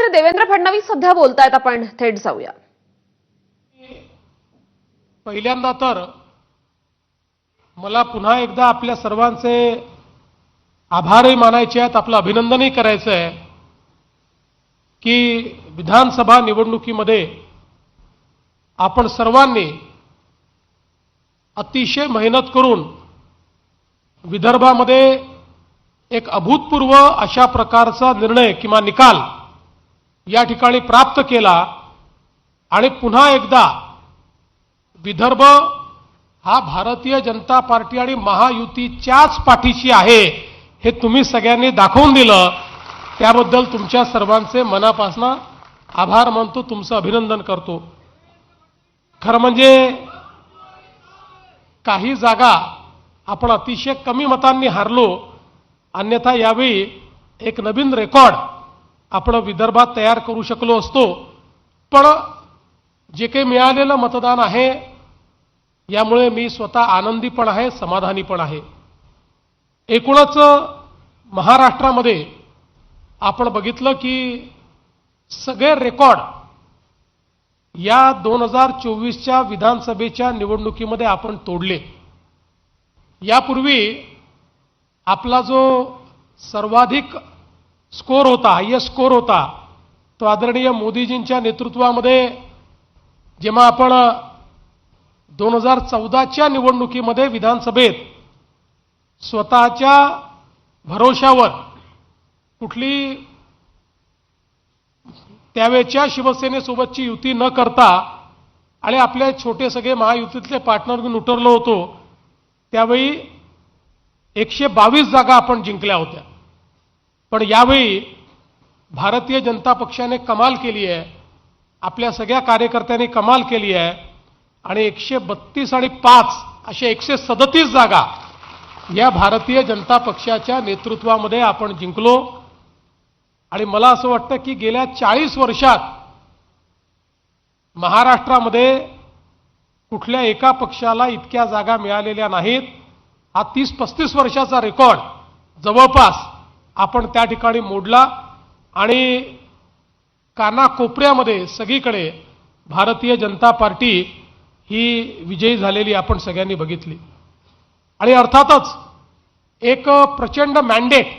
मुख्यमंत्री देवेंद्र फडणवीस सध्या बोलतायत, आपण थेट जाऊया. पहिल्यांदा तर मला पुन्हा एकदा आपल्या सर्वांचे आभारही मानायचे आहेत, आपलं अभिनंदनही करायचं आहे की विधानसभा निवडणुकीमध्ये आपण सर्वांनी अतिशय मेहनत करून विदर्भामध्ये एक अभूतपूर्व अशा प्रकारचा निर्णय किंवा निकाल या ठिकाणी प्राप्त केला आणि पुन्हा एकदा विदर्भ हा भारतीय जनता पार्टी आणि महायुतीच्याच पाठीशी आहे हे तुम्ही सगळ्यांनी दाखवून दिलं. त्याबद्दल तुमच्या सर्वांचे मनापासून आभार मानतो, तुमचं अभिनंदन करतो. खरं म्हणजे काही जागा आपण अतिशय कमी मतांनी हारलो, अन्यथा यावेळी एक नवीन रेकॉर्ड आपण विदर्भात तयार करू शकलो असतो. पण जे काही मिळालेलं मतदान आहे यामुळे मी स्वतः आनंदी पण आहे, समाधानी पण आहे. एकूणच महाराष्ट्रामध्ये आपण बघितलं की सगळे रेकॉर्ड या 2024च्या विधानसभेच्या निवडणुकीमध्ये आपण तोडले. यापूर्वी आपला जो सर्वाधिक स्कोर होता, हायएस्ट स्कोर होता, तो आदरणीय मोदीजींच्या नेतृत्वामध्ये जेव्हा आपण 2014च्या निवडणुकीमध्ये विधानसभेत स्वतःच्या भरोशावर कुठली त्यावेळच्या शिवसेनेसोबतची युती न करता आणि आपले छोटे सगळे महायुतीतले पार्टनर घेऊन उतरलो होतो, त्यावेळी 122 जागा आपण जिंकल्या होत्या. पण यावेळी भारतीय जनता पक्षाने कमाल केली आहे, आपल्या सगळ्या कार्यकर्त्यांनी कमाल केली आहे आणि 132 आणि 5 अशा 137 जागा या भारतीय जनता पक्षाच्या नेतृत्वामध्ये आपण जिंकलो. आणि मला असं वाटतं की गेल्या 40 वर्षात महाराष्ट्रामध्ये कुठल्या एका पक्षाला इतक्या जागा मिळालेल्या नाहीत. हा 30-35 वर्षाचा रेकॉर्ड जवळपास आपण त्या ठिकाणी मोडला आणि कानाकोपऱ्यामध्ये सगळीकडे भारतीय जनता पार्टी ही विजयी झालेली आपण सगळ्यांनी बघितली. आणि अर्थातच एक प्रचंड मॅन्डेट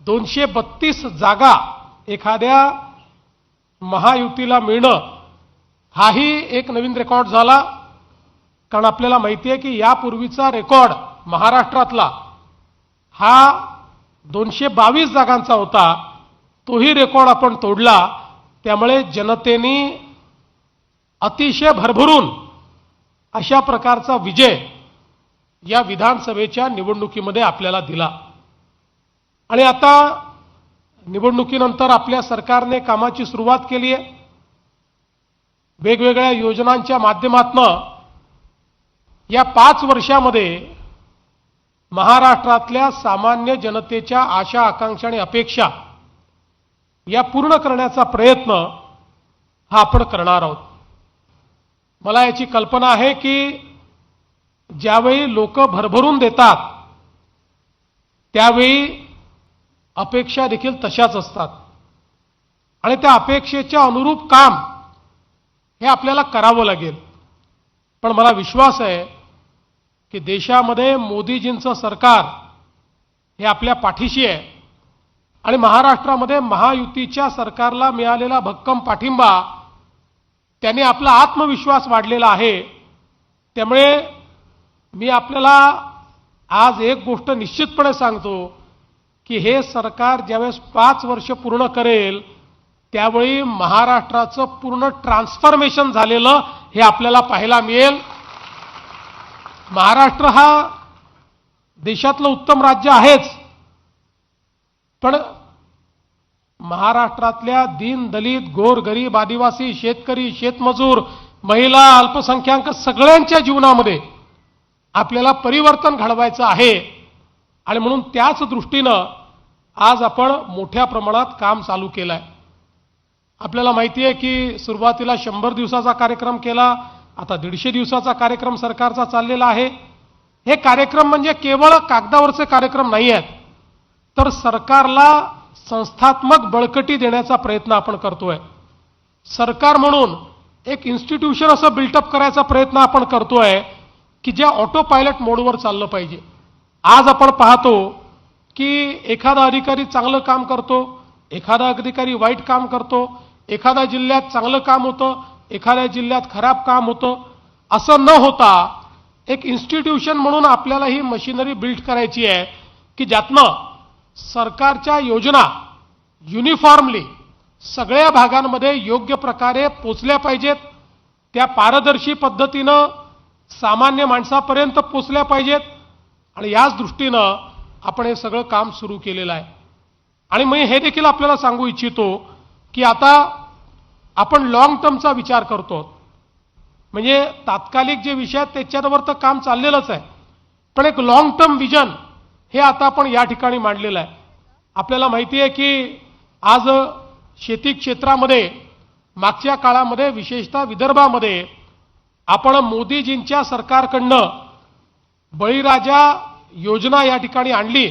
232 जागा एखाद्या महायुतीला मिळणं हाही एक नवीन रेकॉर्ड झाला. कारण आपल्याला माहिती आहे की यापूर्वीचा रेकॉर्ड महाराष्ट्रातला हा 222 जागांचा होता, तोही रेकॉर्ड आपण तोडला. त्यामुळे जनतेने अतिशय भरभरून अशा प्रकारचा विजय या विधानसभेच्या निवडणुकीमध्ये आपल्याला दिला. आणि आता निवडणुकीनंतर आपल्या सरकारने कामाची सुरुवात केली आहे. वेगवेगळ्या योजनांच्या माध्यमातून या 5 वर्षामध्ये महाराष्ट्रातल्या सामान्य जनतेच्या आशा, आकांक्षा आणि अपेक्षा या पूर्ण करण्याचा प्रयत्न हा आपण करणार आहोत. मला याची कल्पना आहे की ज्यावेळी लोक भरभरून देतात त्यावेळी अपेक्षा देखील तशाच असतात आणि त्या अपेक्षेच्या अनुरूप काम हे आपल्याला करावं लागेल. पण मला विश्वास आहे की देशामध्ये मोदीजींचं सरकार हे आपल्या पाठीशी आहे आणि महाराष्ट्रामध्ये महायुतीच्या सरकारला मिळालेला भक्कम पाठिंबा त्याने आपला आत्मविश्वास वाढलेला आहे. त्यामुळे मी आपल्याला आज एक गोष्ट निश्चितपणे सांगतो की हे सरकार ज्यावेळेस 5 वर्ष पूर्ण करेल त्यावेळी महाराष्ट्राचं पूर्ण ट्रान्सफॉर्मेशन झालेलं हे आपल्याला पाहायला मिळेल. महाराष्ट्र हा देशातलं उत्तम राज्य आहेच, पण महाराष्ट्रातल्या दीन दलित, गोर गरीब, आदिवासी, शेतकरी, शेतमजूर, महिला, अल्पसंख्याक सगळ्यांच्या जीवनामध्ये आपल्याला परिवर्तन घडवायचं आहे. आणि म्हणून त्याच दृष्टीनं आज आपण मोठ्या प्रमाणात काम चालू केलं आहे. आपल्याला माहिती आहे की सुरुवातीला 100 दिवसाचा कार्यक्रम केला, आता 150 दिवसाचा कार्यक्रम सरकारचा चाललेला आहे. हे कार्यक्रम म्हणजे केवळ कागदावरचे कार्यक्रम नाही आहेत, तर सरकारला संस्थात्मक बळकटी देण्याचा प्रयत्न आपण करतोय. सरकार म्हणून एक इन्स्टिट्यूशन असं बिल्टअप करायचा प्रयत्न आपण करतोय की जे ऑटो पायलट मोडवर चाललं पाहिजे. आज आपण पाहतो की एखादा अधिकारी चांगलं काम करतो, एखादा अधिकारी वाईट काम करतो, एखाद्या जिल्ह्यात चांगलं काम होतं, एखाद्या जिल्ह्यात खराब काम होतं. असं न होता एक इन्स्टिट्यूशन म्हणून आपल्याला ही मशिनरी बिल्ड करायची आहे की ज्यातनं सरकारच्या योजना युनिफॉर्मली सगळ्या भागांमध्ये योग्य प्रकारे पोचल्या पाहिजेत, त्या पारदर्शी पद्धतीनं सामान्य माणसापर्यंत पोचल्या पाहिजेत. आणि याच दृष्टीनं आपण हे सगळं काम सुरू केलेलं आहे. आणि मी हे देखील आपल्याला सांगू इच्छितो की आता आपण लॉंग टर्मचा विचार करतो. म्हणजे तात्कालिक जे विषय आहेत त्याच्यावर तर काम चाललेलंच आहे, पण एक लॉंग टर्म विजन हे आता आपण या ठिकाणी मांडलेलं आहे. आपल्याला माहिती आहे की आज शेती क्षेत्रामध्ये मागच्या काळामध्ये विशेषतः विदर्भामध्ये आपण मोदीजींच्या सरकारकडनं बळीराजा योजना या ठिकाणी आणली.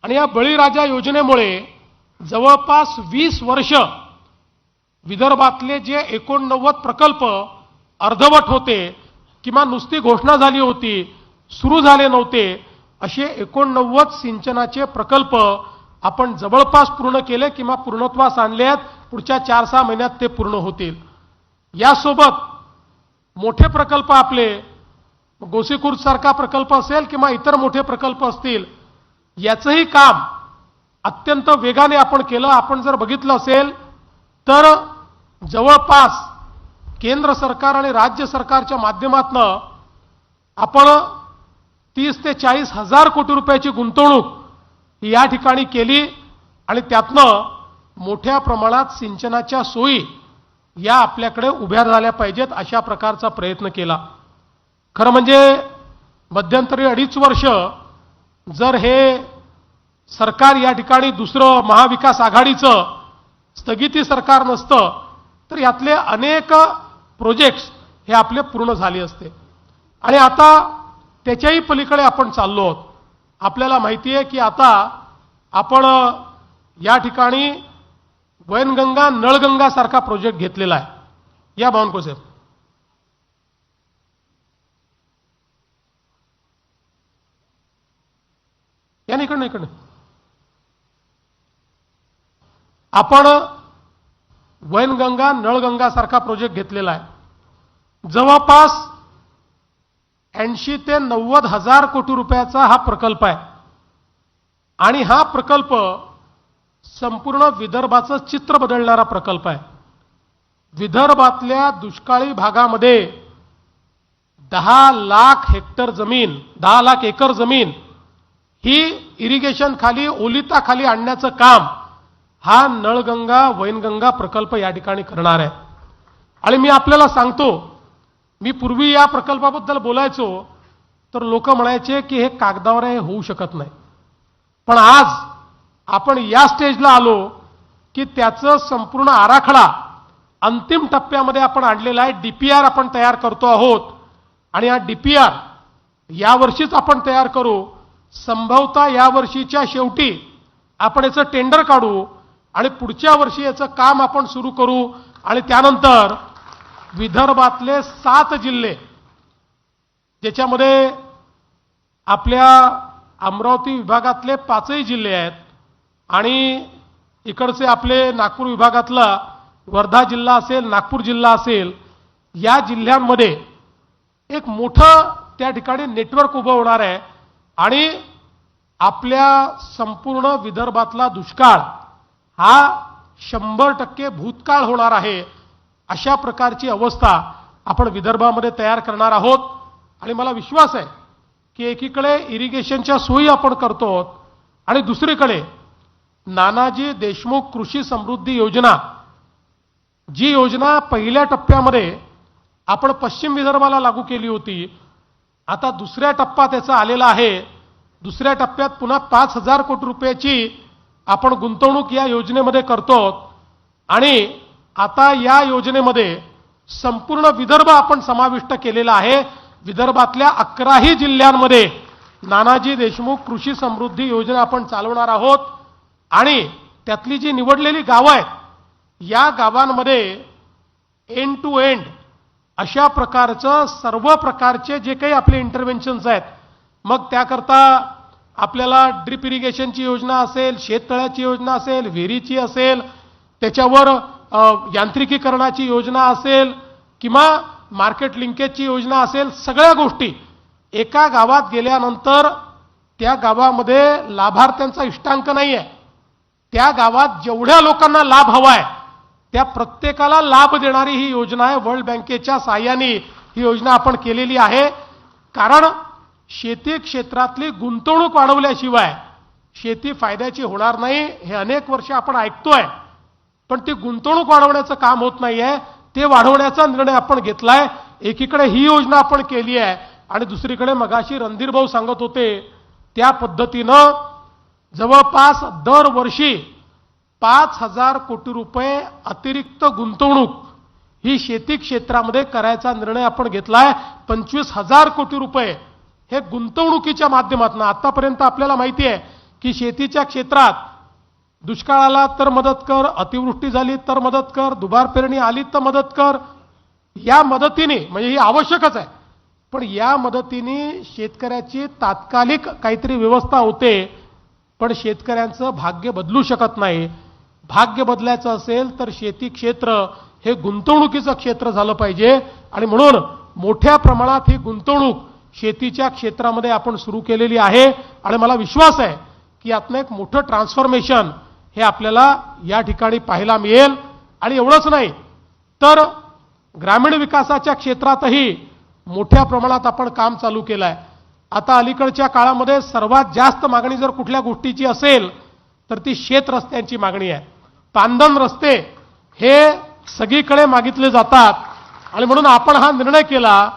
आणि या बळीराजा योजनेमुळे जवळपास 20 वर्ष विदर्भातले जे 89 प्रकल्प अर्धवट होते किंवा नुसती घोषणा झाली होती, सुरू झाले नव्हते, असे 89 सिंचनाचे प्रकल्प आपण जवळपास पूर्ण केले किंवा पूर्णत्वास आणले आहेत. पुढच्या 4-6 महिन्यात ते पूर्ण होतील. यासोबत मोठे प्रकल्प आपले गोसीखुर्द सारखा प्रकल्प असेल किंवा इतर मोठे प्रकल्प असतील, याचंही काम अत्यंत वेगाने आपण केलं. आपण जर बघितलं असेल तर जवळपास केंद्र सरकार आणि राज्य सरकारच्या माध्यमातून आपण 30 ते 40 हजार कोटी रुपयाची गुंतवणूक या ठिकाणी केली आणि त्यातनं मोठ्या प्रमाणात सिंचनाच्या सोयी या आपल्याकडे उभ्या झाल्या पाहिजेत अशा प्रकारचा प्रयत्न केला. खरं म्हणजे मध्यंतरी 2.5 वर्ष जर हे सरकार या ठिकाणी दुसरं महाविकास आघाडीचं स्थगिती सरकार नसतं तर यातले अनेक प्रोजेक्ट्स हे आपले पूर्ण झाले असते. आणि आता त्याच्याही पलीकडे आपण चाललो आहोत. आपल्याला माहिती आहे की आता आपण या ठिकाणी वैनगंगा नळगंगा सारखा प्रोजेक्ट घेतलेला आहे. या बावनकुळे साहेब, या इकडनं आपण वैनगंगा नळगंगा सारखा प्रोजेक्ट घेतलेला आहे. जवळपास 80 ते 90 हजार कोटी रुपयाचा हा प्रकल्प आहे. आणि हा प्रकल्प संपूर्ण विदर्भाचं चित्र बदलणारा प्रकल्प आहे. विदर्भातल्या दुष्काळी भागामध्ये 10 लाख हेक्टर जमीन, 10 लाख एकर जमीन ही इरिगेशन खाली, ओलिताखाली आणण्याचं काम हा नळगंगा वैनगंगा प्रकल्प या ठिकाणी करणार आहे. आणि मी आपल्याला सांगतो, मी पूर्वी या प्रकल्पाबद्दल बोलायचो तर लोक म्हणायचे की हे कागदावर हे होऊ शकत नाही. पण आज आपण या स्टेजला आलो की त्याचं संपूर्ण आराखडा अंतिम टप्प्यामध्ये आपण आणलेला आहे. डीपीआर आपण तयार करतो आहोत आणि हा डीपीआर यावर्षीच आपण तयार करू. संभवतः या वर्षीच्या शेवटी आपण याचं टेंडर काढू आणि पुढच्या वर्षी याचं काम आपण सुरू करू. आणि त्यानंतर विदर्भातले 7 जिल्हे, ज्याच्यामध्ये आपल्या अमरावती विभागातले 5ही जिल्हे आहेत आणि इकडचे आपले नागपूर विभागातला वर्धा जिल्हा असेल, नागपूर जिल्हा असेल, या जिल्ह्यांमध्ये एक मोठं त्या ठिकाणी नेटवर्क उभं होणार आहे. आणि आपल्या संपूर्ण विदर्भातला दुष्काळ हा 100% भूतकाळ होणार आहे. अशा प्रकारची अवस्था आपण विदर्भामध्ये तयार करणार आहोत. आणि मला विश्वास आहे की एकीकडे इरिगेशनच्या सोयी आपण करतो आणि दुसरीकडे नानाजी देशमुख कृषी समृद्धी योजना, जी योजना पहिल्या टप्प्यामध्ये आपण पश्चिम विदर्भाला लागू केली होती, आता दुसऱ्या टप्पा त्याचा आलेला आहे. दुसऱ्या टप्प्यात पुन्हा 5,000 कोटी रुपयाची आपण गुंतवणूक या योजनेमध्ये करतो. आणि आता या योजनेमध्ये संपूर्ण विदर्भ आपण समाविष्ट केलेला आहे. विदर्भातल्या 11ही जिल्ह्यांमध्ये नानाजी देशमुख कृषी समृद्धी योजना आपण चालवणार आहोत. आणि त्यातली जी निवडलेली गावं आहेत या गावांमध्ये एंड टू एंड अशा प्रकारचं सर्व प्रकारचे जे काही आपले इंटरव्हेन्शन्स आहेत, मग त्याकरता आपल्याला ड्रिप इरिगेशनची योजना असेल, शेततळ्याची योजना असेल, विहिरीची असेल, त्याच्यावर यांत्रिकीकरणाची योजना असेल किंवा मार्केट लिंकेजची योजना असेल, सगळ्या गोष्टी एका गावात गेल्यानंतर त्या गावामध्ये लाभार्थ्यांचा इष्टांक नाही आहे. त्या गावात जेवढ्या लोकांना लाभ हवा आहे त्या प्रत्येकाला लाभ देणारी ही योजना आहे. वर्ल्ड बँकेच्या साहाय्याने ही योजना आपण केलेली आहे. कारण शेती क्षेत्रातली गुंतवणूक वाढवल्याशिवाय शेती फायद्याची होणार नाही हे अनेक वर्ष आपण ऐकतोय. पण ती गुंतवणूक वाढवण्याचं काम होत नाहीये, ते वाढवण्याचा निर्णय आपण घेतलाय. एकीकडे ही योजना आपण केली आहे आणि दुसरीकडे मगाशी रणधीर भाऊ सांगत होते त्या पद्धतीनं जवळपास दरवर्षी 5,000 कोटी रुपये अतिरिक्त गुंतवणूक ही शेती क्षेत्रामध्ये करायचा निर्णय आपण घेतलाय. 25,000 कोटी रुपये हे गुंतवणुकीच्या माध्यमातून. आतापर्यंत आपल्याला माहिती आहे की शेतीच्या क्षेत्रात दुष्काळ आला तर मदत कर, अतिवृष्टी झाली तर मदत कर, दुबार पेरणी आली तर मदत कर. या मदतीने म्हणजे ही आवश्यकच आहे, पण या मदतीने शेतकऱ्याची तात्कालिक काहीतरी व्यवस्था होते, पण शेतकऱ्यांचं भाग्य बदलू शकत नाही. भाग्य बदलायचं असेल तर शेती क्षेत्र हे गुंतवणुकीचं क्षेत्र झालं पाहिजे आणि म्हणून मोठ्या प्रमाणात ही गुंतवणूक शेतीच्या क्षेत्रामध्ये आपण सुरू केलेली आहे आणि मला विश्वास आहे की यातनं एक मोठं ट्रान्सफॉर्मेशन हे आपल्याला या ठिकाणी पाहायला मिळेल. आणि एवढंच नाही तर ग्रामीण विकासाच्या क्षेत्रातही मोठ्या प्रमाणात आपण काम चालू केलं आहे. आता अलीकडच्या काळामध्ये सर्वात जास्त मागणी जर कुठल्या गोष्टीची असेल तर ती शेत रस्त्यांची मागणी आहे. पांदन रस्ते हे सगळीकडे मागितले जातात आणि म्हणून आपण हा निर्णय केला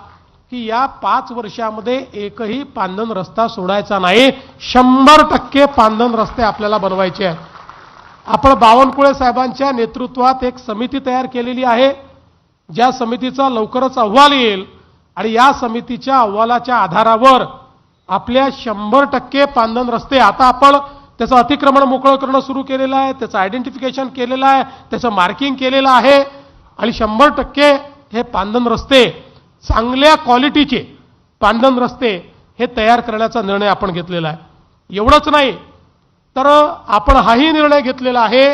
की या 5 वर्षामध्ये एकही पांदन रस्ता सोडायचा नाही. 100% पांदन रस्ते आपल्याला बनवायचे आहेत. आपण बावनकुळे साहेबांच्या नेतृत्वात एक समिती तयार केलेली आहे, ज्या समितीचा लवकरच अहवाल येईल आणि या समितीच्या अहवालाच्या आधारावर आपल्या 100% पांदन रस्ते, आता आपण त्याचं अतिक्रमण मोकळं करणं सुरू केलेलं आहे, त्याचं आयडेंटिफिकेशन केलेलं आहे, त्याचं मार्किंग केलेलं आहे आणि 100% हे पांदन रस्ते चांगल्या क्वालिटीचे पांदन रस्ते हे तयार करण्याचा निर्णय आपण घेतलेला आहे. एवढंच नाही तर आपण हाही निर्णय घेतलेला आहे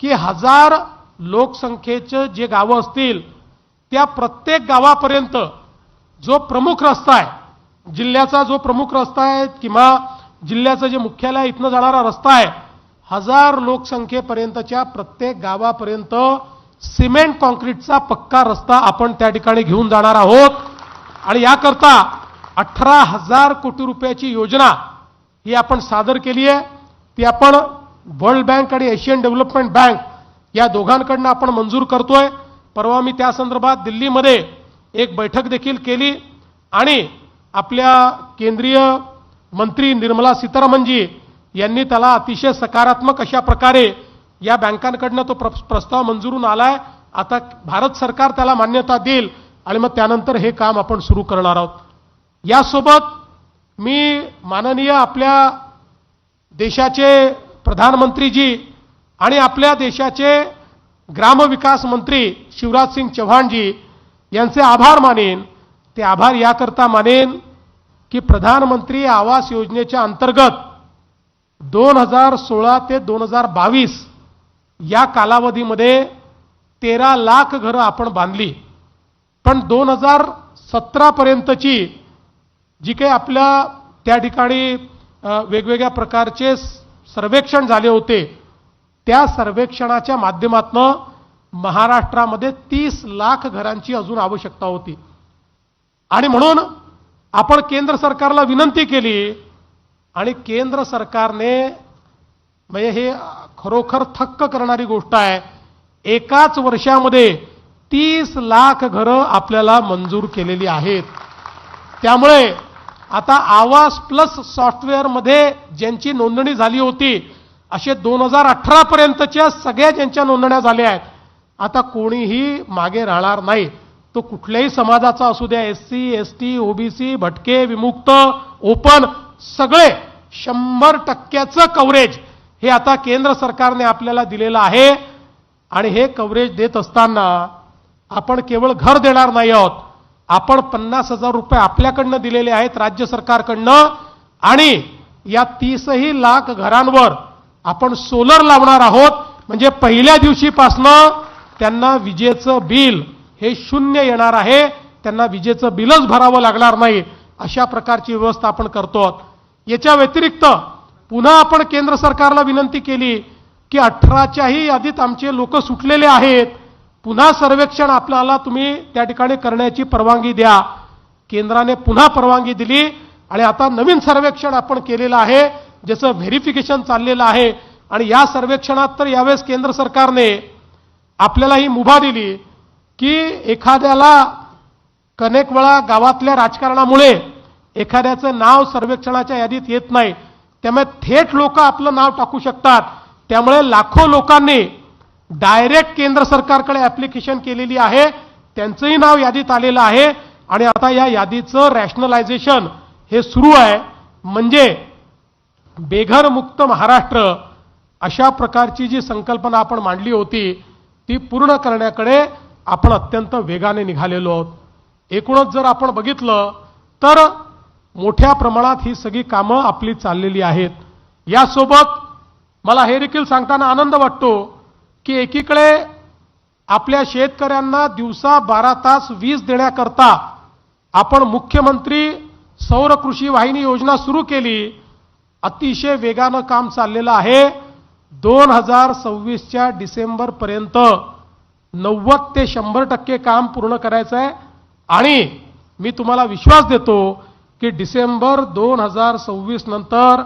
की 1000 लोकसंख्येचे जे गावं असतील त्या प्रत्येक गावापर्यंत जो प्रमुख रस्ता आहे, जिल्ह्याचा जो प्रमुख रस्ता आहे किंवा जिल्ह्याचं जे मुख्यालय इथनं जाणारा रस्ता आहे, 1000 लोकसंख्येपर्यंतच्या प्रत्येक गावापर्यंत सिमेंट कॉन्क्रीटचा पक्का रस्ता आपण त्या ठिकाणी घेऊन जाणार आहोत. आणि याकरता 18,000 कोटी रुपयाची योजना ही आपण सादर केली आहे. ती आपण वर्ल्ड बँक आणि एशियन डेव्हलपमेंट बँक या दोघांकडून आपण मंजूर करतोय. परवा मी त्या संदर्भात दिल्लीमध्ये एक बैठक देखील केली आणि आपल्या केंद्रीय मंत्री निर्मला सीतारामनजी यांनी त्याला अतिशय सकारात्मक अशा प्रकारे या बँकांकडून तो प्रस्ताव मंजूरून आलाय. आता भारत सरकार त्याला मान्यता देईल आणि मग त्यानंतर हे काम आपण सुरू करणार आहोत. यासोबत मी माननीय आपल्या देशाचे प्रधानमंत्रीजी आणि आपल्या देशाचे ग्रामविकास मंत्री शिवराज सिंग चौहानजी यांचे आभार मानेन. ते आभार याकरता मानेन की प्रधानमंत्री आवास योजनेच्या अंतर्गत 2016 ते 2022 या कालावधीमध्ये 13 लाख घरं आपण बांधली. पण 2017 पर्यंतची जी काही आपल्या त्या ठिकाणी वेगवेगळ्या प्रकारचे सर्वेक्षण झाले होते त्या सर्वेक्षणाच्या माध्यमातून महाराष्ट्रामध्ये 30 लाख घरांची अजून आवश्यकता होती. आणि म्हणून आपण केंद्र सरकारला विनंती केली आणि केंद्र सरकारने, म्हणजे हे खरोखर थक्क करणारी गोष्ट आहे, एकाच वर्षामध्ये 30 लाख घरं आपल्याला मंजूर केलेली आहेत. त्यामुळे आता आवास प्लस सॉफ्टवेअरमध्ये ज्यांची नोंदणी झाली होती असे 2018 पर्यंतच्या सगळ्या ज्यांच्या नोंदण्या झाल्या आहेत, आता कोणीही मागे राहणार नाही. तो कुठल्याही समाजाचा असू द्या, SC, ST, OBC, भटके, विमुक्त, ओपन, सगळे 100%चं कव्हरेज हे आता केंद्र सरकारने आपल्याला दिलेलं आहे आणि हे कव्हरेज देत असताना आपण केवळ घर देणार नाही आहोत, आपण 50,000 रुपये आपल्याकडनं दिलेले आहेत राज्य सरकारकडनं आणि या 30 लाख घरांवर आपण सोलर लावणार आहोत. म्हणजे पहिल्या दिवशीपासनं त्यांना विजेचं बिल हे शून्य येणार आहे, त्यांना विजेचं बिलच भरावं लागणार नाही, अशा प्रकारची व्यवस्था आपण करतो. याच्या व्यतिरिक्त पुन्हा आपण केंद्र सरकारला विनंती केली की 18च्याही यादीत आमचे लोक सुटलेले आहेत, पुन्हा सर्वेक्षण आपल्याला तुम्ही त्या ठिकाणी करण्याची परवानगी द्या. केंद्राने पुन्हा परवानगी दिली आणि आता नवीन सर्वेक्षण आपण केलेलं आहे, ज्याचं व्हेरिफिकेशन चाललेलं आहे. आणि या सर्वेक्षणात तर यावेळेस केंद्र सरकारने आपल्याला ही मुभा दिली की एखाद्याला अनेक वेळा गावातल्या राजकारणामुळे एखाद्याचं नाव सर्वेक्षणाच्या यादीत येत नाही, त्यामुळे थेट लोक आपलं नाव टाकू शकतात. त्यामुळे लाखो लोकांनी डायरेक्ट केंद्र सरकारकडे ऍप्लिकेशन केलेली आहे, त्यांचंही नाव यादीत आलेलं आहे आणि आता या यादीचं रॅशनलायझेशन हे सुरू आहे. म्हणजे बेघर मुक्त महाराष्ट्र अशा प्रकारची जी संकल्पना आपण मांडली होती ती पूर्ण करण्याकडे आपण अत्यंत वेगाने निघालेलो आहोत. एकूणच जर आपण बघितलं तर मोठ्या प्रमाणात ही सगळी कामं आपली चाललेली आहेत. यासोबत मला हे देखील सांगताना आनंद वाटतो की एकीकडे आपल्या शेतकऱ्यांना दिवसा 12 तास वीज देण्याकरता आपण मुख्यमंत्री सौर कृषी वाहिनी योजना सुरू केली. अतिशय वेगानं काम चाललेलं आहे. 2026च्या डिसेंबरपर्यंत 90 ते 100% काम पूर्ण करायचं आहे आणि मी तुम्हाला विश्वास देतो की डिसेंबर 2026 नंतर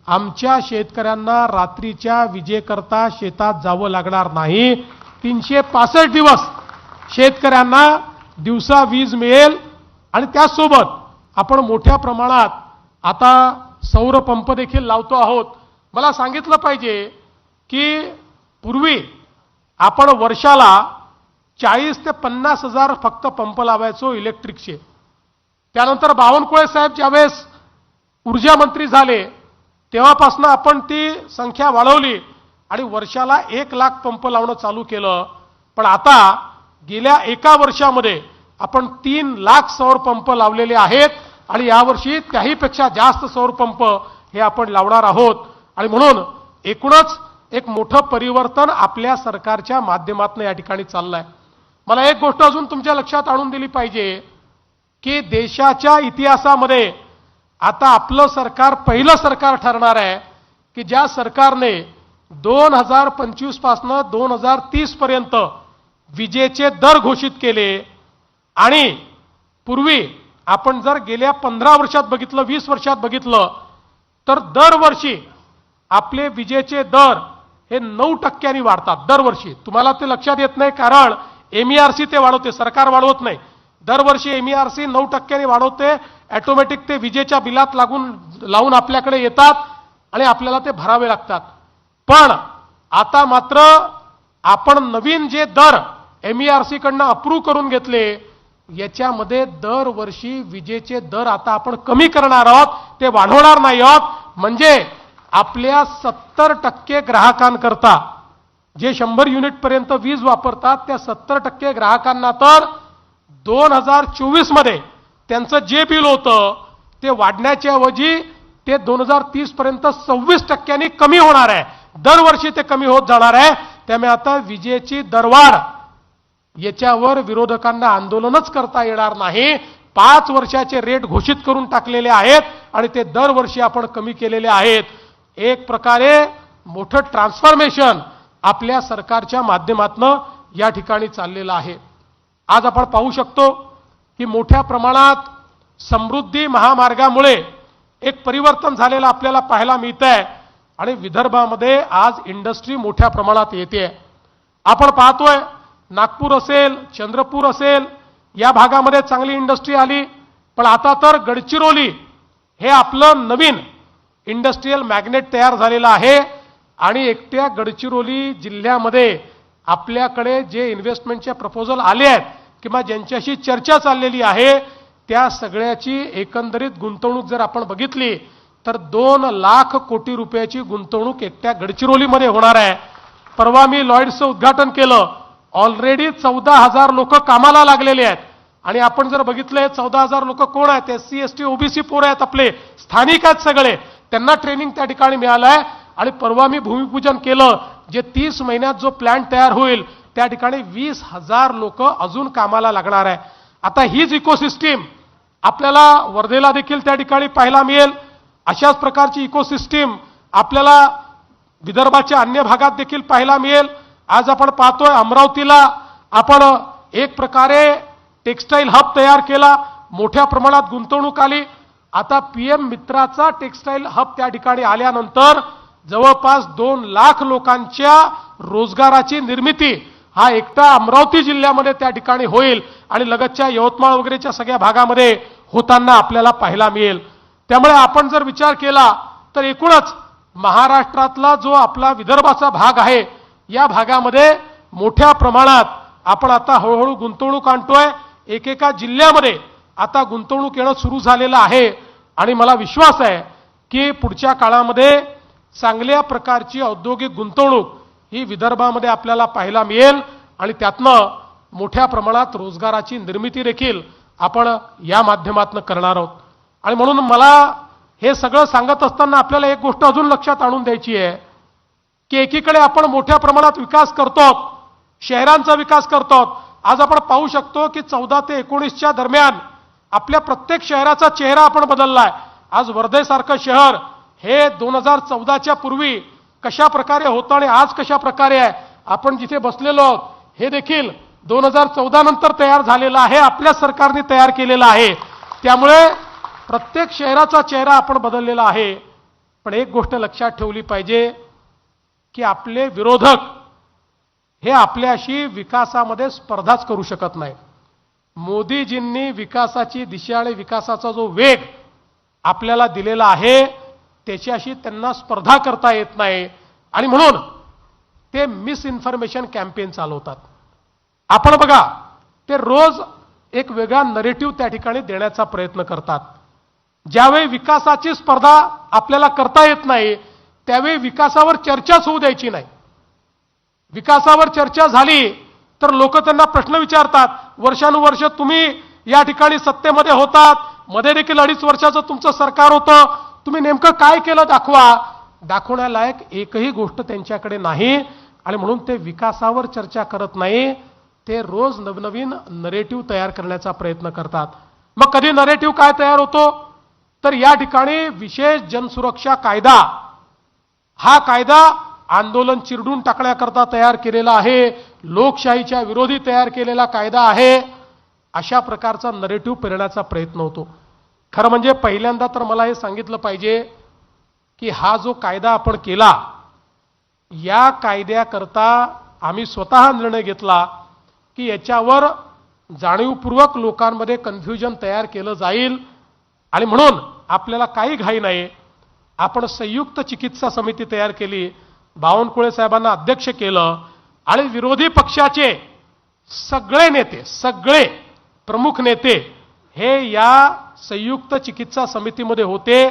आमच्या शेतकऱ्यांना रात्रीच्या विजेकरता शेतात जावं लागणार नाही. 365 दिवस शेतकऱ्यांना दिवसा वीज मिळेल आणि त्यासोबत आपण मोठ्या प्रमाणात आता सौर पंप देखील लावतो आहोत. मला सांगितलं पाहिजे की पूर्वी आपण वर्षाला 40 ते 50 हजार फक्त पंप लावायचो इलेक्ट्रिकचे. त्यानंतर बावनकुळे साहेब ज्यावेळेस ऊर्जा मंत्री झाले तेव्हापासून आपण ती संख्या वाढवली आणि वर्षाला 1 लाख पंप लावणं चालू केलं. पण आता गेल्या एका वर्षामध्ये आपण 3 लाख सौर पंप लावलेले आहेत आणि यावर्षी त्याहीपेक्षा जास्त सौर पंप हे आपण लावणार आहोत. आणि म्हणून एकूणच एक मोठं परिवर्तन आपल्या सरकारच्या माध्यमातून या ठिकाणी चाललंय. मला एक गोष्ट अजून तुमच्या लक्षात आणून दिली पाहिजे की देशाच्या इतिहासामध्ये आता आपलं सरकार पहिलं सरकार ठरणार आहे की ज्या सरकारने 2025 पासून 2030 पर्यंत विजेचे दर घोषित केले. आणि पूर्वी आपण जर गेल्या 15 वर्षात बघितलं, 20 वर्षात बघितलं तर दरवर्षी आपले विजेचे दर हे 9% वाढतात दरवर्षी. तुम्हाला ते लक्षात येत नाही कारण MERC ते वाढवते, सरकार वाढवत नाही. दरवर्षी MERC 9% वाढवते. ऑटोमॅटिक ते विजेच्या बिलात लावून आपल्याकडे येतात आणि आपल्याला ते भरावे लागतात. पण आता मात्र आपण नवीन जे दर MERC कडनं अप्रूव्ह करून घेतले याच्यामध्ये दरवर्षी विजेचे दर आता आपण कमी करणार आहोत, ते वाढवणार नाही आहोत. म्हणजे आपल्या 70% ग्राहकांकरता जे 100 युनिट पर्यंत वीज वापरतात त्या 70% ग्राहकांना तर 2024 मध्ये त्यांचं जे बिल होतं ते वाढण्याच्या ऐवजी ते 2030 पर्यंत 26% कमी होणार आहे. दरवर्षी ते कमी होत जाणार आहे. त्यामुळे आता विजेची दरवाढ याच्यावर विरोधकांना आंदोलनच करता येणार नाही. 5 वर्षाचे रेट घोषित करून टाकलेले आहेत आणि ते दरवर्षी आपण कमी केलेले आहेत. एक प्रकारे मोठं ट्रान्सफॉर्मेशन आपल्या सरकारच्या माध्यमातून या ठिकाणी चाललेलं आहे. आज आपण पाहू शकतो की मोठ्या प्रमाणात समृद्धी महामार्गामुळे एक परिवर्तन झालेलं आपल्याला पाहायला मिळतंय आणि विदर्भामध्ये आज इंडस्ट्री मोठ्या प्रमाणात येते. आपण पाहतोय नागपूर असेल, चंद्रपूर असेल या भागामध्ये चांगली इंडस्ट्री आली. पण आता तर गडचिरोली हे आपलं नवीन इंडस्ट्रियल मॅग्नेट तयार झालेलं आहे आणि एकट्या गडचिरोली जिल्ह्यामध्ये आपल्याकडे जे इन्व्हेस्टमेंटचे प्रपोजल आले आहेत किंवा ज्यांच्याशी चर्चा चाललेली आहे त्या सगळ्याची एकंदरीत गुंतवणूक जर आपण बघितली तर 2 लाख कोटी रुपयाची गुंतवणूक एकट्या गडचिरोलीमध्ये होणार आहे. परवा मी लॉयड्सचं उद्घाटन केलं. ऑलरेडी 14,000 लोक कामाला लागलेले आहेत. आणि आपण जर बघितलं 14,000 लोक कोण आहेत? SC ST OBC पोरं आहेत, आपले स्थानिक आहेत सगळे. त्यांना ट्रेनिंग त्या ठिकाणी मिळालं आहे. आणि परवा मी भूमिपूजन केलं. जे 30 महिन्यात जो प्लॅन तयार होईल त्या ठिकाणी 20,000 लोक अजून कामाला लागणार आहे. आता हीच इकोसिस्टीम आपल्याला वर्धेला देखील त्या ठिकाणी पाहायला मिळेल. अशाच प्रकारची इकोसिस्टीम आपल्याला विदर्भाच्या अन्य भागात देखील पाहायला मिळेल. आज आपण पाहतोय अमरावतीला आपण एक प्रकारे टेक्सटाईल हब तयार केला. मोठ्या प्रमाणात गुंतवणूक आली. आता PM मित्राचा टेक्सटाईल हब त्या ठिकाणी आल्यानंतर जवळपास 2 लाख लोकांच्या रोजगाराची निर्मिती हा एकटा अमरावती जिल्ह्यामध्ये त्या ठिकाणी होईल आणि लगतच्या यवतमाळ वगैरेच्या सगळ्या भागामध्ये होताना आपल्याला पाहायला मिळेल. त्यामुळे आपण जर विचार केला तर एकूणच महाराष्ट्रातला जो आपला विदर्भाचा भाग आहे या भागामध्ये मोठ्या प्रमाणात आपण आता हळूहळू गुंतवणूक आणतोय. एकेका जिल्ह्यामध्ये आता गुंतवणूक येणं सुरू झालेलं आहे आणि मला विश्वास आहे की पुढच्या काळामध्ये चांगल्या प्रकारची औद्योगिक गुंतवणूक ही विदर्भामध्ये आपल्याला पाहायला मिळेल आणि त्यातनं मोठ्या प्रमाणात रोजगाराची निर्मिती देखील आपण या माध्यमातून करणार आहोत. आणि म्हणून मला हे सगळं सांगत असताना आपल्याला एक गोष्ट अजून लक्षात आणून द्यायची आहे की एकीकडे आपण मोठ्या प्रमाणात विकास करतो, शहरांचा विकास करतो. आज आपण पाहू शकतो की 14 ते 19च्या दरम्यान आपल्या प्रत्येक शहराचा चेहरा आपण बदललाय. आज वर्धेसारखं शहर हे 2014च्या पूर्वी कशा प्रकारे होतं आणि आज कशा प्रकारे आहे. आपण जिथे बसलेलो आहोत हे देखील 2014 नंतर तयार झालेलं आहे, आपल्या सरकारने तयार केलेलं आहे. त्यामुळे प्रत्येक शहराचा चेहरा आपण बदललेला आहे. पण एक गोष्ट लक्षात ठेवली पाहिजे की आपले विरोधक हे आपल्याशी विकासामध्ये स्पर्धाच करू शकत नाही. मोदीजींनी विकासाची दिशा आणि विकासाचा जो वेग आपल्याला दिलेला आहे त्याच्याशी त्यांना स्पर्धा करता येत नाही आणि म्हणून ते मिसइन्फॉर्मेशन कॅम्पेन चालवतात. आपण बघा ते रोज एक वेगळा नरेटिव्ह त्या ठिकाणी देण्याचा प्रयत्न करतात. ज्यावेळी विकासाची स्पर्धा आपल्याला करता येत नाही त्यावेळी विकासावर चर्चाच होऊ द्यायची नाही. विकासावर चर्चा झाली तर लोक त्यांना प्रश्न विचारतात, वर्षानुवर्ष तुम्ही या ठिकाणी सत्तेमध्ये होतात, मध्ये देखील 2.5 वर्षाचं तुमचं सरकार होतं, तुम्ही नेमकं काय केलं दाखवा. दाखवण्यालायक एकही गोष्ट त्यांच्याकडे नाही आणि म्हणून ते विकासावर चर्चा करत नाही. ते रोज नवनवीन नरेटिव्ह तयार करण्याचा प्रयत्न करतात. मग कधी नरेटिव्ह काय तयार होतो तर या ठिकाणी विशेष जनसुरक्षा कायदा हा कायदा आंदोलन चिरडून टाकण्याकरता तयार केलेला आहे, लोकशाहीच्या विरोधी तयार केलेला कायदा आहे. अशा प्रकारचा नरेटिव्ह पेरण्याचा प्रयत्न होतो. खरं म्हणजे पहिल्यांदा तर मला हे सांगितलं पाहिजे की हा जो कायदा आपण केला या कायद्याकरता आम्ही स्वतः निर्णय घेतला की याच्यावर जाणीवपूर्वक लोकांमध्ये कन्फ्युजन तयार केलं जाईल आणि म्हणून आपल्याला काही घाई नाही. आपण संयुक्त चिकित्सा समिती तयार केली, बावनकुळे साहेबांना अध्यक्ष केलं आणि विरोधी पक्षाचे सगळे नेते, सगळे प्रमुख नेते हे या संयुक्त चिकित्सा समितीमध्ये होते.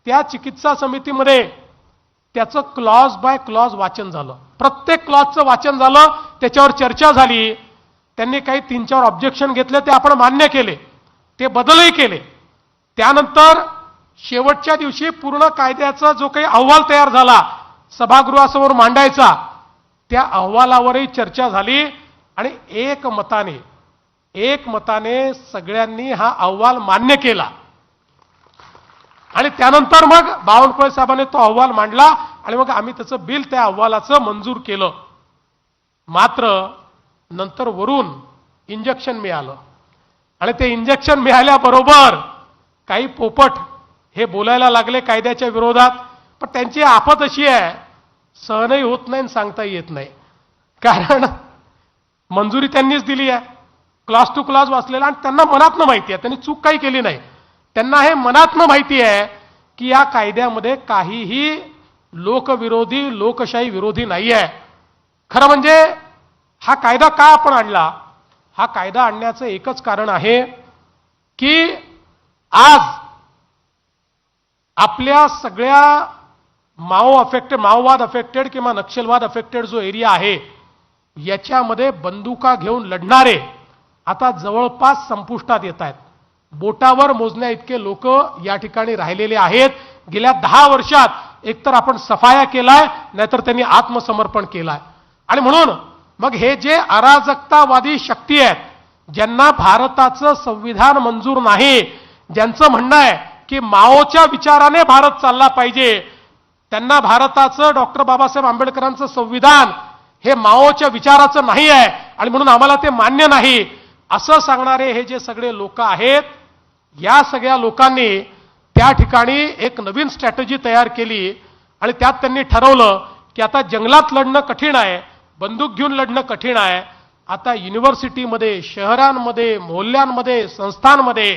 त्या चिकित्सा समितीमध्ये त्याचं क्लॉज बाय क्लॉज वाचन झालं. प्रत्येक क्लॉजचं वाचन झालं, त्याच्यावर चर्चा झाली. त्यांनी काही 3-4 ऑब्जेक्शन घेतले, ते आपण मान्य केले, ते बदलही केले. त्यानंतर शेवटच्या दिवशी पूर्ण कायद्याचा जो काही अहवाल तयार झाला सभागृहासमोर मांडायचा, त्या अहवालावरही चर्चा झाली आणि एकमताने सगळ्यांनी हा अहवाल मान्य केला. आणि त्यानंतर मग बावनकुळे साहेबांनी तो अहवाल मांडला आणि मग आम्ही त्याचं बिल त्या अहवालाचं मंजूर केलं. मात्र नंतर वरून इंजेक्शन मिळालं आणि ते इंजेक्शन मिळाल्याबरोबर काही पोपट हे बोलायला लागले कायद्याच्या विरोधात. पण त्यांची आफत अशी आहे, सहनही होत नाही आणि सांगताही येत नाही. कारण मंजुरी त्यांनीच दिली आहे, क्लॉज टू क्लॉज वाचलेला, आणि त्यांना मनातनं माहिती आहे, त्यांनी चूक काही केली नाही. त्यांना हे मनातनं माहिती आहे की या कायद्यामध्ये काहीही लोकविरोधी, लोकशाही विरोधी नाही आहे. खरं म्हणजे हा कायदा का आपण आणला? हा कायदा आणण्याचं एकच कारण आहे की आज आपल्या सगळ्या माओवाद अफेक्टेड किंवा नक्षलवाद अफेक्टेड जो एरिया आहे याच्यामध्ये बंदुका घेऊन लढणारे आता जवळपास संपुष्टात येत आहेत. बोटावर मोजण्या इतके लोक या ठिकाणी राहिलेले आहेत. गेल्या 10 वर्षात एकतर आपण सफाया केलाय, नाहीतर त्यांनी आत्मसमर्पण केलाय. आणि म्हणून मग हे जे अराजकतावादी शक्ती आहेत, ज्यांना भारताचं संविधान मंजूर नाही, ज्यांचं म्हणणं आहे की माओच्या विचाराने भारत चालला पाहिजे, त्यांना भारताचं डॉक्टर बाबासाहेब आंबेडकरांचं संविधान हे माओच्या विचाराचं नाही आहे आणि म्हणून आम्हाला ते मान्य नाही, असं सांगणारे हे जे सगळे लोक आहेत, या सगळ्या लोकांनी त्या ठिकाणी एक नवीन स्ट्रॅटेजी तयार केली आणि त्यात त्यांनी ठरवलं की आता जंगलात लढणं कठीण आहे, बंदूक घेऊन लढणं कठीण आहे. आता युनिव्हर्सिटीमध्ये, शहरांमध्ये, मोहल्ल्यांमध्ये, संस्थांमध्ये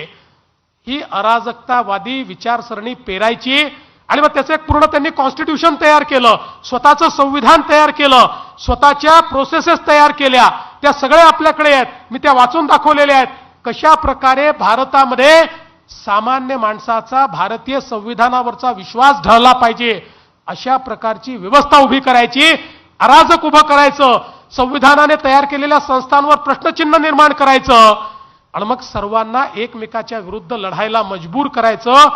ही अराजकतावादी विचारसरणी पेरायची आणि मग त्याचं एक पूर्ण त्यांनी कॉन्स्टिट्यूशन तयार केलं, स्वतःचं संविधान तयार केलं, स्वतःच्या प्रोसेसेस तयार केल्या. त्या सगळ्या आपल्याकडे आहेत, मी त्या वाचून दाखवलेल्या आहेत. कशा प्रकारे भारतामध्ये सामान्य माणसाचा भारतीय संविधानावरचा विश्वास ढळला पाहिजे, अशा प्रकारची व्यवस्था उभी करायची, अराजक उभं करायचं, संविधानाने तयार केलेल्या संस्थांवर प्रश्नचिन्ह निर्माण करायचं आणि मग सर्वांना एकमेकाच्या विरुद्ध लढायला मजबूर करायचं.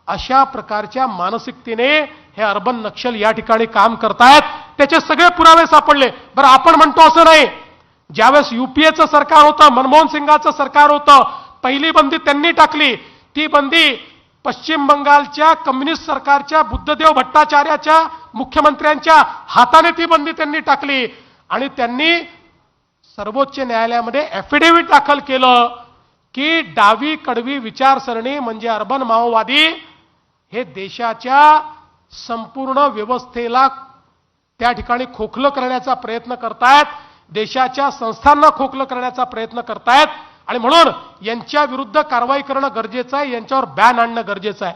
अशा प्रकारच्या मानसिकतेने हे अर्बन नक्षल या ठिकाणी काम करतायत. त्याचे सगळे पुरावे सापडले. बरं, आपण म्हणतो असं नाही. ज्यावेळेस युपीएचं सरकार होतं, मनमोहन सिंगाचं सरकार होतं, पहिली बंदी त्यांनी टाकली. ती बंदी पश्चिम बंगालच्या कम्युनिस्ट सरकारच्या बुद्धदेव भट्टाचार्याच्या मुख्यमंत्र्यांच्या हाताने ती बंदी त्यांनी टाकली आणि त्यांनी सर्वोच्च न्यायालयामध्ये ॲफिडेव्हिट दाखल केलं की डावी कडवी विचारसरणी म्हणजे अर्बन माओवादी हे देशाच्या संपूर्ण व्यवस्थेला त्या ठिकाणी खोखलं करण्याचा प्रयत्न करतायत, देशाच्या संस्थांना खोखलं करण्याचा प्रयत्न करतायत आणि म्हणून यांच्या विरुद्ध कारवाई करणं गरजेचं आहे, यांच्यावर बॅन आणणं गरजेचं आहे.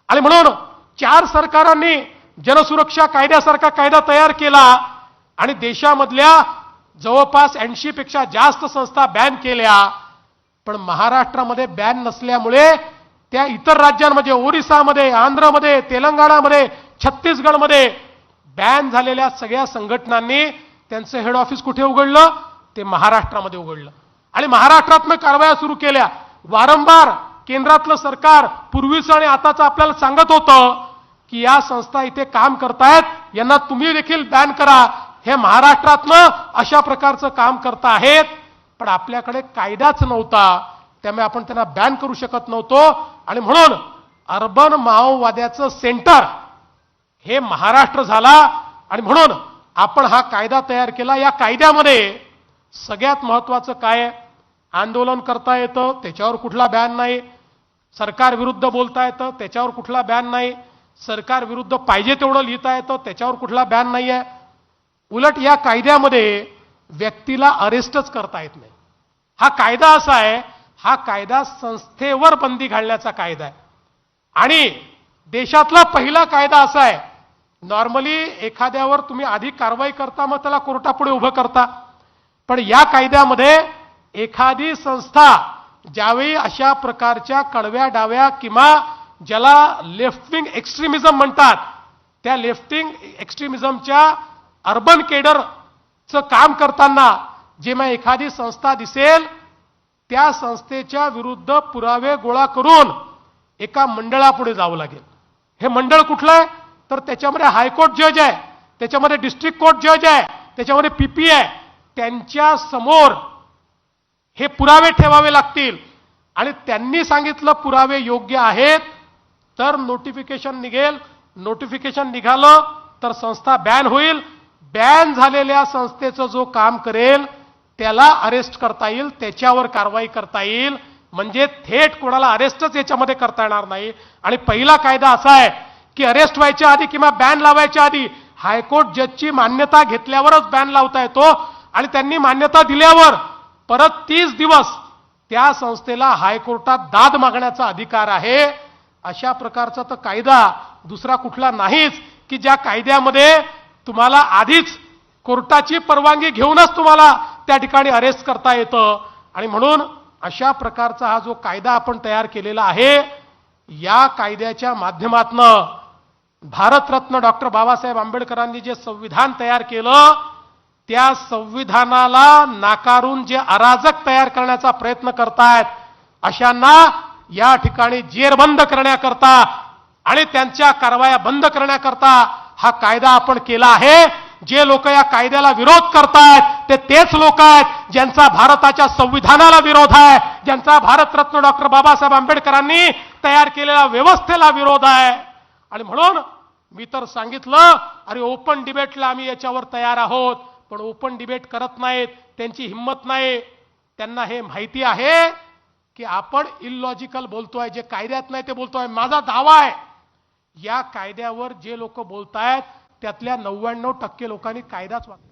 आणि म्हणून 4 सरकारांनी जनसुरक्षा कायद्यासारखा कायदा तयार केला आणि देशामधल्या जवळपास 80 पेक्षा जास्त संस्था बॅन केल्या. पण महाराष्ट्रामध्ये बॅन नसल्यामुळे त्या इतर राज्यांमध्ये, ओरिसामध्ये, आंध्रमध्ये, तेलंगणामध्ये, छत्तीसगडमध्ये बॅन झालेल्या सगळ्या संघटनांनी त्यांचं हेड ऑफिस कुठे उघडलं? ते महाराष्ट्रामध्ये उघडलं आणि महाराष्ट्रातनं कारवाया सुरू केल्या. वारंवार केंद्रातलं सरकार पूर्वीचं आणि आताचं आपल्याला सांगत होतं की या संस्था इथे काम करतायत, यांना तुम्ही देखील बॅन करा. हे महाराष्ट्रातनं अशा प्रकारचं काम करता आहेत, पण आपल्याकडे कायदाच नव्हता, त्यामुळे आपण त्यांना बॅन करू शकत नव्हतो. आणि म्हणून अर्बन माओवाद्याचं सेंटर हे महाराष्ट्र झाला आणि म्हणून आपण हा कायदा तयार केला. या कायद्यामध्ये सगळ्यात महत्त्वाचं काय आहे? आंदोलन करता येतं, त्याच्यावर कुठला बॅन नाही. सरकार विरुद्ध बोलता येतं, त्याच्यावर कुठला बॅन नाही. सरकार विरुद्ध पाहिजे तेवढं लिहिता येतं, त्याच्यावर कुठला बॅन नाही आहे. उलट या कायद्यामध्ये व्यक्तीला अरेस्टच करता येत नाही. हा कायदा असा आहे, हा कायदा संस्थेवर बंदी घालण्याचा कायदा आहे आणि देशातला पहिला कायदा असा आहे. नॉर्मली एखाद्यावर तुम्ही आधी कारवाई करता, मग त्याला कोर्टापुढे उभं करता. पण या कायद्यामध्ये एखादी संस्था ज्यावेळी अशा प्रकारच्या कडव्या डाव्या किंवा ज्याला लेफ्ट विंग एक्स्ट्रीमिझम म्हणतात, त्या लेफ्ट विंग एक्स्ट्रीमिझमच्या अर्बन केडरचं काम करताना जेव्हा एखादी संस्था दिसेल, त्या संस्थेच्या विरुद्ध पुरावे गोळा करून एका मंडळापुढे जावं लागेल. हे मंडळ कुठलं आहे? तर त्याच्यामध्ये हायकोर्ट जज आहे, त्याच्यामध्ये डिस्ट्रिक्ट कोर्ट जज आहे, त्याच्यामध्ये पीपी आहे. त्यांच्या समोर हे पुरावे ठेवावे लागतील आणि त्यांनी सांगितलं पुरावे योग्य आहेत तर नोटिफिकेशन निघेल. नोटिफिकेशन निघालं तर संस्था बॅन होईल. बॅन झालेल्या संस्थेचं जो काम करेल त्याला अरेस्ट करता येईल, त्याच्यावर कारवाई करता येईल. म्हणजे थेट कोणाला अरेस्टच याच्यामध्ये करता येणार नाही. आणि पहिला कायदा असा आहे की अरेस्ट व्हायच्या आधी किंवा बॅन लावायच्या आधी हायकोर्ट जजची मान्यता घेतल्यावरच बॅन लावता येतो आणि त्यांनी मान्यता दिल्यावर परत 30 दिवस त्या संस्थेला हायकोर्टात दाद मागण्याचा अधिकार आहे. अशा प्रकारचा तर कायदा दुसरा कुठला नाहीच की ज्या कायद्यामध्ये तुम्हाला आधीच कोर्टाची परवानगी घेऊनच तुम्हाला त्या ठिकाणी अरेस्ट करता येतं. आणि म्हणून अशा प्रकारचा हा जो कायदा आपण तयार केलेला आहे, या कायद्याच्या माध्यमातनं भारतरत्न डॉक्टर बाबासाहेब आंबेडकरांनी जे संविधान तयार केलं त्या संविधानाला नाकारून जे अराजक तयार करण्याचा प्रयत्न करतायत अशांना या ठिकाणी जेरबंद करण्याकरता आणि त्यांच्या कारवाया बंद करण्याकरता हा कायदा आपण केला आहे. जे लोक या कायद्याला विरोध करतायत ते तेच लोक आहेत ज्यांचा भारताच्या संविधानाला विरोध आहे, ज्यांचा भारतरत्न डॉक्टर बाबासाहेब आंबेडकरांनी तयार केलेल्या व्यवस्थेला विरोध आहे. आणि म्हणून मी तर सांगितलं अरे ओपन डिबेटला आम्ही याच्यावर तयार आहोत, पण ओपन डिबेट करत नाहीत, त्यांची हिंमत नाही. त्यांना हे माहिती आहे की आपण इलॉजिकल बोलतोय, जे कायद्यात नाही ते बोलतोय. माझा दावा आहे या कायद्यावर जे लोक बोलतायत त्यातल्या 99% लोकांनी कायदाच वाचला.